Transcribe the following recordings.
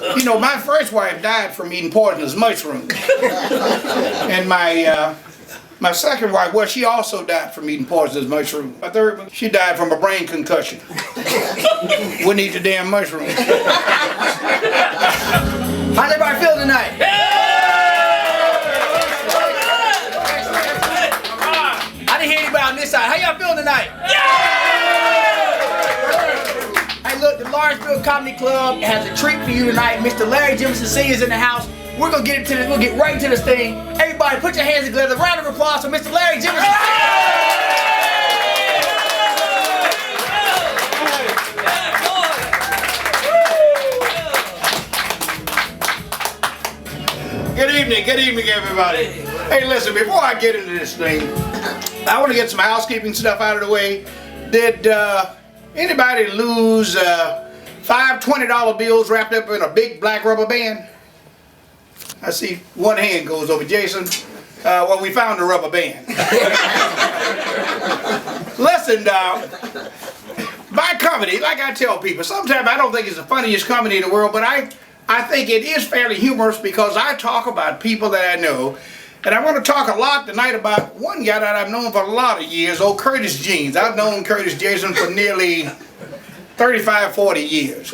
You know, my first wife died from eating poisonous mushrooms. And my second wife, well, she also died from eating poisonous mushrooms. My third one, she died from a brain concussion. Wouldn't eat the damn mushrooms. How's everybody feel tonight? I didn't hear anybody on this side. How y'all feel tonight? Hey, look, the Lawrenceville Comedy Club has a treat for you tonight. Mr. Larry Jemison Sr. is in the house. We're gonna get into this. We'll get right into this thing. Everybody, put your hands together. Round of applause for Mr. Larry Jemison Sr. Good evening, everybody. Hey, listen, before I get into this thing, I want to get some housekeeping stuff out of the way. Did anybody lose 5 $20 bills wrapped up in a big black rubber band? I see one hand goes over. Jason, well, we found the rubber band. Listen, my comedy, like I tell people, sometimes I don't think it's the funniest comedy in the world, but I think it is fairly humorous because I talk about people that I know. And I want to talk a lot tonight about one guy that I've known for a lot of years, old Curtis Jeans. I've known Curtis Jason for nearly 35, 40 years.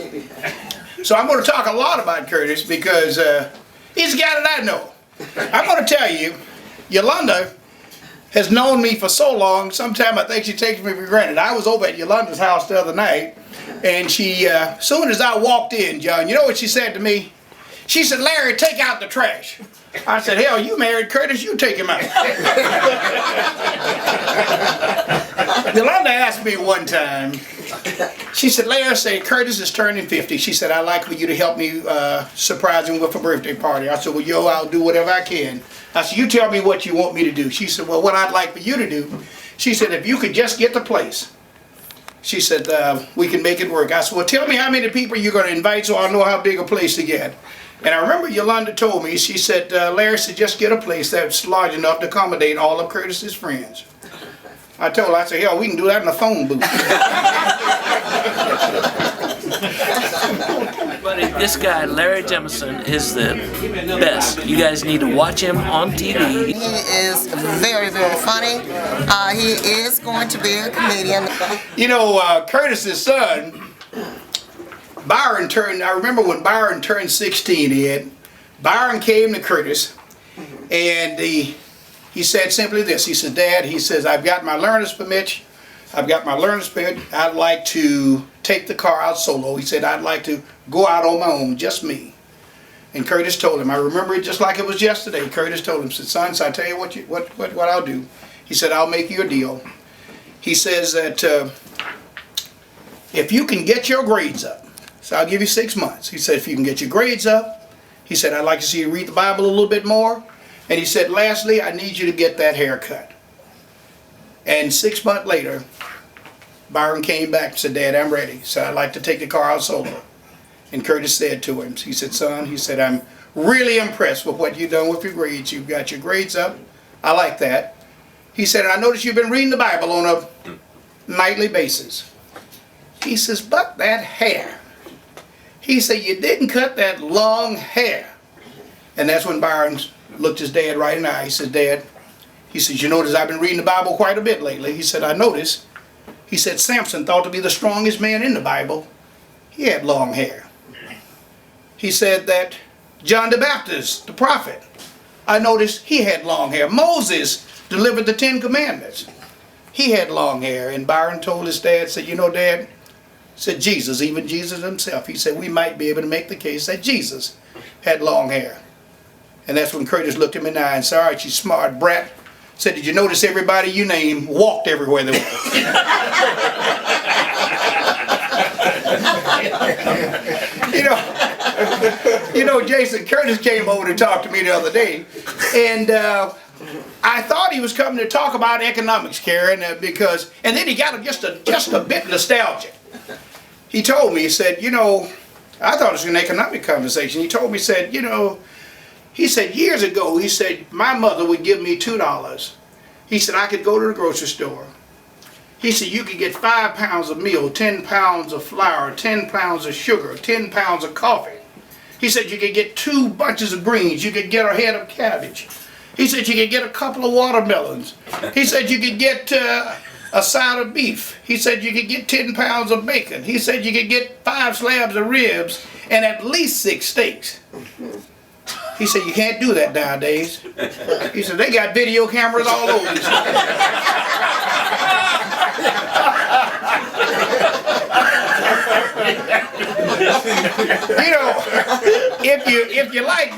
So I'm going to talk a lot about Curtis because he's a guy that I know. I'm going to tell you, Yolanda has known me for so long, sometimes I think she takes me for granted. I was over at Yolanda's house the other night, and she, as soon as I walked in, John, you know what she said to me? She said, "Larry, take out the trash." I said, "Hell, you married Curtis, you take him out." Yolanda asked me one time, she said, "Larry, say Curtis is turning 50. She said, I'd like for you to help me surprise him with a birthday party." I said, "Well, yo, I'll do whatever I can." I said, "You tell me what you want me to do." She said, "Well, what I'd like for you to do," she said, "if you could just get the place." She said, "We can make it work." I said, "Well, tell me how many people you're going to invite so I know how big a place to get." And I remember Yolanda told me, she said, "Larry said, just get a place that's large enough to accommodate all of Curtis's friends." I told her, I said, "Hell, we can do that in a phone booth." Buddy, this guy, Larry Jemison, is the best. You guys need to watch him on TV. He is very, very funny. He is going to be a comedian. You know, Curtis's son, Byron I remember when Byron turned 16, Ed, Byron came to Curtis, and he said simply this. He said, "Dad," he says, "I've got my learner's permit. I've got my learner's permit. I'd like to take the car out solo." He said, "I'd like to go out on my own, just me." And Curtis told him, I remember it just like it was yesterday. Curtis told him, said, "Son, so I tell you what I'll do." He said, "I'll make you a deal." He says that if you can get your grades up, so I'll give you 6 months. He said, if you can get your grades up, he said, "I'd like to see you read the Bible a little bit more." And he said, "Lastly, I need you to get that haircut." And 6 months later, Byron came back and said, "Dad, I'm ready. So I'd like to take the car out solo." And Curtis said to him, he said, "Son," he said, "I'm really impressed with what you've done with your grades. You've got your grades up. I like that." He said, "I noticed you've been reading the Bible on a nightly basis." He says, "But that hair." He said, "You didn't cut that long hair." And that's when Byron looked his dad right in the eye. He said, "Dad," he says, "you notice I've been reading the Bible quite a bit lately." He said, "I noticed." He said, "Samson, thought to be the strongest man in the Bible, he had long hair." He said that John the Baptist, the prophet, I noticed he had long hair. Moses delivered the 10 Commandments. He had long hair. And Byron told his dad, said, "You know, Dad," said, "Jesus, even Jesus himself," he said, "we might be able to make the case that Jesus had long hair." And that's when Curtis looked him in the eye and said, "All right, you smart brat," said, "did you notice everybody you named walked everywhere they went?" You know, Jason, Curtis came over to talk to me the other day, and I thought he was coming to talk about economics, Karen, because, and then he got just a bit nostalgic. He told me, he said, "You know," I thought it was an economic conversation. He told me, he said, "You know," he said, "years ago," he said, "my mother would give me $2. He said, I could go to the grocery store. He said, you could get 5 pounds of meal, 10 pounds of flour, 10 pounds of sugar, 10 pounds of coffee." He said you could get 2 bunches of greens. You could get a head of cabbage. He said you could get a couple of watermelons. He said you could get a side of beef. He said you could get 10 pounds of bacon. He said you could get 5 slabs of ribs and at least 6 steaks. He said you can't do that nowadays. He said they got video cameras all over this. You know, if you like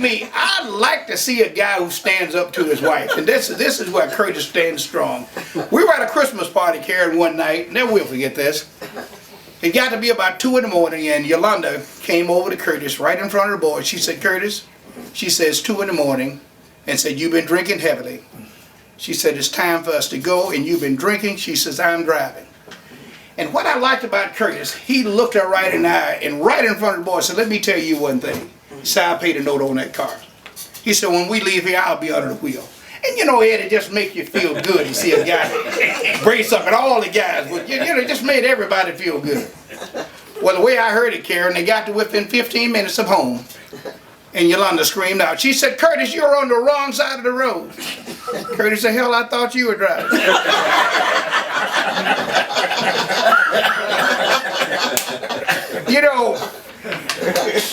me, I'd like to see a guy who stands up to his wife. And this is where Curtis stands strong. We were at a Christmas party, Karen, one night. Never will forget this. It got to be about 2 in the morning, and Yolanda came over to Curtis right in front of the boys. She said, Curtis, she says 2 in the morning, and said, you've been drinking heavily. She said, it's time for us to go, and you've been drinking. She says, I'm driving. And what I liked about Curtis, he looked her right in the eye, and right in front of the boys said, let me tell you one thing. He said, I paid a note on that car. He said, when we leave here, I'll be under the wheel. And you know, Ed, it just makes you feel good to see a guy brace up, and all the guys, but you know, it just made everybody feel good. Well, the way I heard it, Karen, they got to within 15 minutes of home, and Yolanda screamed out. She said, Curtis, you're on the wrong side of the road. Curtis said, hell, I thought you were driving. You know,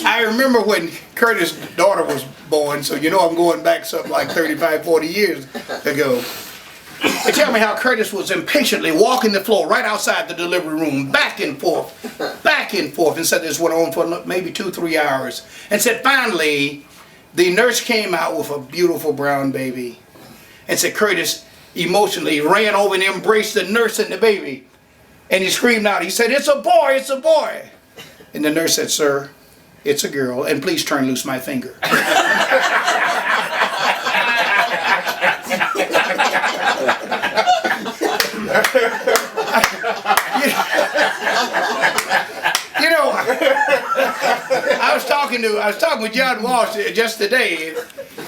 I remember when Curtis' daughter was born, so you know I'm going back something like 35, 40 years ago. They tell me how Curtis was impatiently walking the floor right outside the delivery room, back and forth, and said this went on for maybe 2-3 hours. And said finally, the nurse came out with a beautiful brown baby. And said Curtis emotionally ran over and embraced the nurse and the baby. And he screamed out, he said, it's a boy, it's a boy. And the nurse said, sir, it's a girl, and please turn loose my finger. You know, I was talking with John Walsh just today,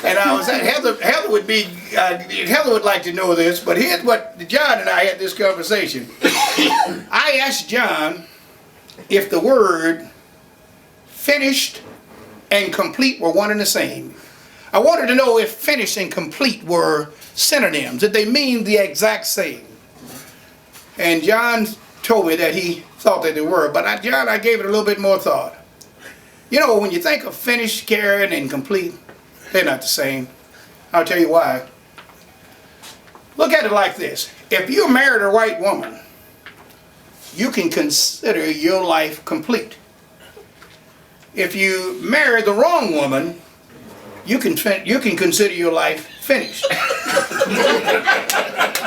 and I was at Heather would like to know this, but here's what John and I had this conversation. I asked John if the word finished and complete were one and the same. I wanted to know if finished and complete were synonyms, that they mean the exact same. And John told me that he thought that they were, but John, I gave it a little bit more thought. You know, when you think of finished, Karen, and complete, they're not the same. I'll tell you why. Look at it like this. If you married a white woman, you can consider your life complete. If you marry the wrong woman, you can consider your life finished.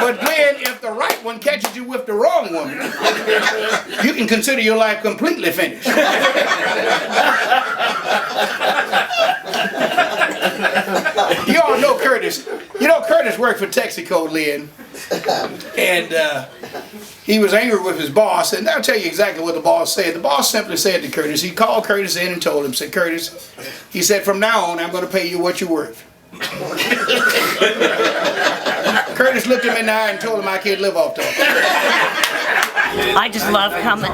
But then if the right one catches you with the wrong woman, you can consider your life completely finished. You all know Curtis. You know Curtis worked for Texaco, Lynn. And he was angry with his boss, and I'll tell you exactly what the boss said. The boss simply said to Curtis, he called Curtis in and told him, said, Curtis, he said, from now on, I'm going to pay you what you're worth. Curtis looked him in the eye and told him I can't live off that. I just love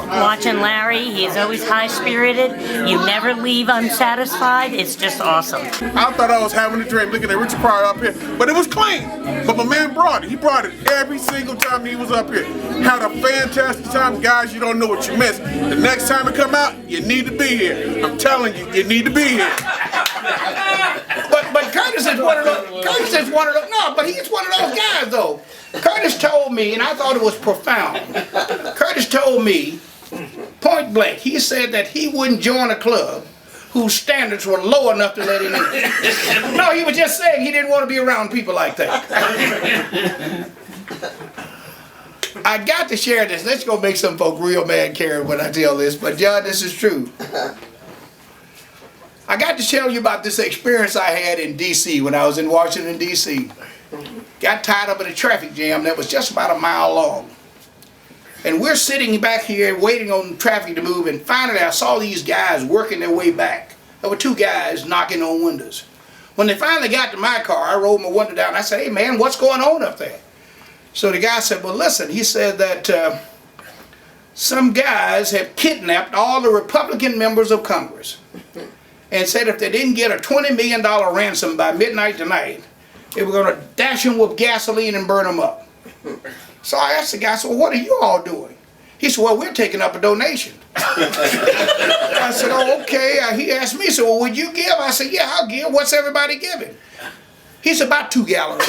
watching Larry. He's always high-spirited. You never leave unsatisfied. It's just awesome. I thought I was having a dream looking at Richard Pryor up here, but it was clean. But my man brought it. He brought it every single time he was up here. Had a fantastic time. Guys, you don't know what you missed. The next time it come out, you need to be here. I'm telling you, you need to be here. But Curtis is one of those, no, but he's one of those guys though. Curtis told me, and I thought it was profound. Curtis told me, point blank, he said that he wouldn't join a club whose standards were low enough to let him in. No, he was just saying he didn't want to be around people like that. I got to share this. Let's go make some folk real mad, Karen, when I tell this, but John, this is true. I got to tell you about this experience I had in D.C. when I was in Washington, D.C. Got tied up in a traffic jam that was just about a mile long. And we're sitting back here waiting on traffic to move, and finally I saw these guys working their way back. There were 2 guys knocking on windows. When they finally got to my car, I rolled my window down. I said, hey man, what's going on up there? So the guy said, well listen, he said that some guys have kidnapped all the Republican members of Congress and said if they didn't get a $20 million ransom by midnight tonight, they were going to dash them with gasoline and burn them up. So I asked the guy, so what are you all doing? He said, well, we're taking up a donation. I said, oh, okay. He asked me, so well, would you give? I said, yeah, I'll give. What's everybody giving? He said, about 2 gallons.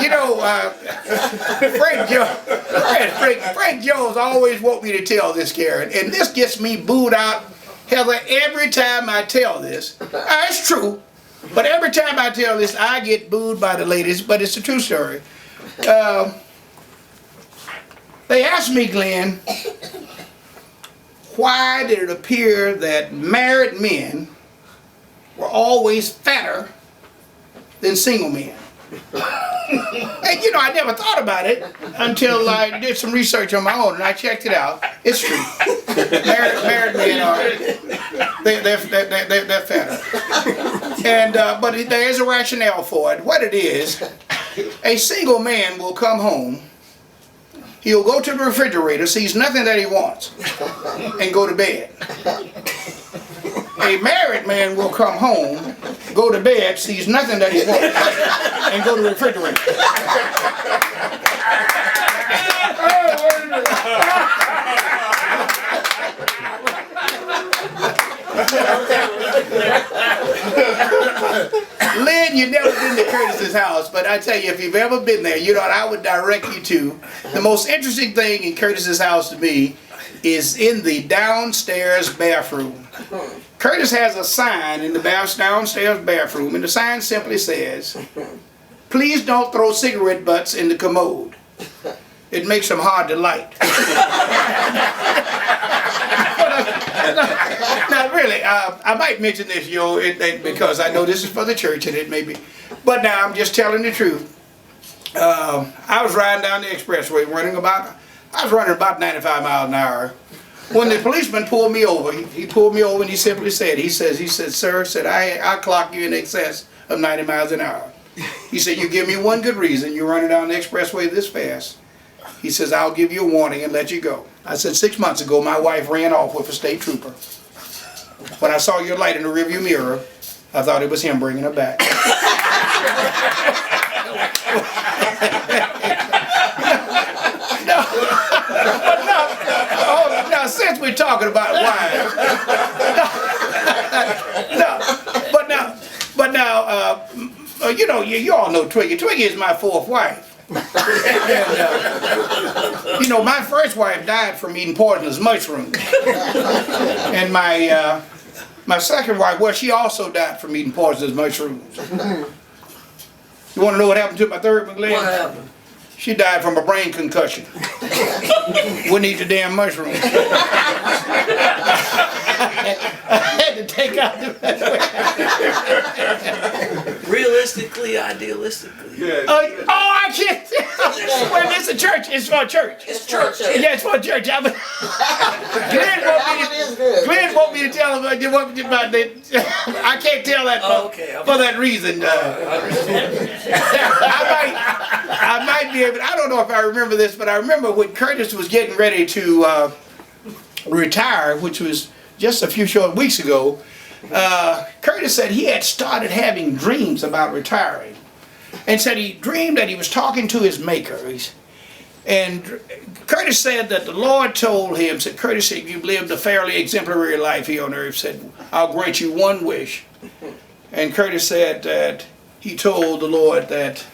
You know, Frank Jones always want me to tell this, Karen, and this gets me booed out, Heather, every time I tell this. It's true, but every time I tell this, I get booed by the ladies, but it's a true story. They asked me, Glenn, why did it appear that married men were always fatter than single men? And you know, I never thought about it until I did some research on my own, and I checked it out. It's true. Married men are they're fatter. And but there is a rationale for it. What it is, a single man will come home. He'll go to the refrigerator, sees nothing that he wants, and go to bed. A married man will come home, go to bed, sees nothing that he wants, and go to the refrigerator. Lynn, you've never been to Curtis's house, but I tell you, if you've ever been there, you know what I would direct you to. The most interesting thing in Curtis's house to me is in the downstairs bathroom. Curtis has a sign in the downstairs bathroom, and the sign simply says, please don't throw cigarette butts in the commode. It makes them hard to light. Now really, I might mention this, because I know this is for the church and it may be, but now I'm just telling the truth. I was riding down the expressway I was running about 95 miles an hour. When the policeman pulled me over, he pulled me over and he simply said, he said, sir, I clocked you in excess of 90 miles an hour. He said, you give me one good reason, you're running down the expressway this fast. He says, I'll give you a warning and let you go. I said, 6 months ago, my wife ran off with a state trooper. When I saw your light in the rearview mirror, I thought it was him bringing her back. Now, since we're talking about wives, you know, you all know Twiggy. Twiggy is my 4th wife. And, you know, my first wife died from eating poisonous mushrooms, and my second wife, well, she also died from eating poisonous mushrooms. You want to know what happened to my third one, Glenn? What happened? She died from a brain concussion. Wouldn't eat the damn mushrooms. I had to take out the Realistically, idealistically. Yeah. I can't. Well, it's a church. It's for a church. It's church. Yeah, it's for a church. Glenn want me to tell him about that. I can't tell that for that reason. I might be able. I don't know if I remember this, but I remember when Curtis was getting ready to retire, which was just a few short weeks ago. Curtis said he had started having dreams about retiring, and said he dreamed that he was talking to his maker. And Curtis said that the Lord told him, said, Curtis, if you've lived a fairly exemplary life here on earth, said, I'll grant you one wish. And Curtis said that he told the Lord that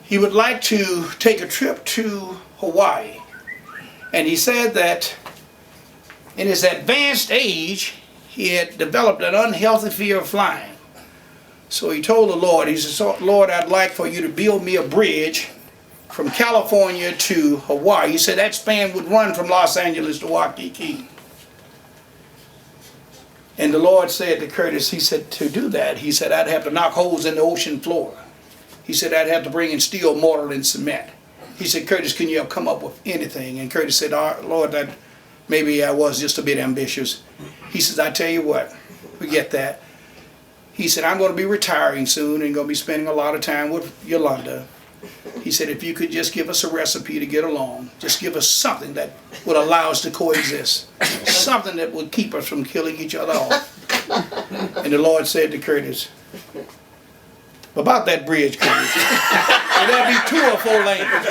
he would like to take a trip to Hawaii. And he said that in his advanced age, he had developed an unhealthy fear of flying. So he told the Lord, he said, Lord, I'd like for you to build me a bridge from California to Hawaii. He said that span would run from Los Angeles to Waikiki. And the Lord said to Curtis, he said, to do that, he said, I'd have to knock holes in the ocean floor. He said, I'd have to bring in steel, mortar, and cement. He said, Curtis, can you come up with anything? And Curtis said, Lord, that maybe I was just a bit ambitious. He says, I tell you what, forget that. He said, I'm going to be retiring soon and going to be spending a lot of time with Yolanda. He said, if you could just give us a recipe to get along, just give us something that would allow us to coexist, something that would keep us from killing each other off. And the Lord said to Curtis, about that bridge, Curtis, there'll be 2 or 4 lanes.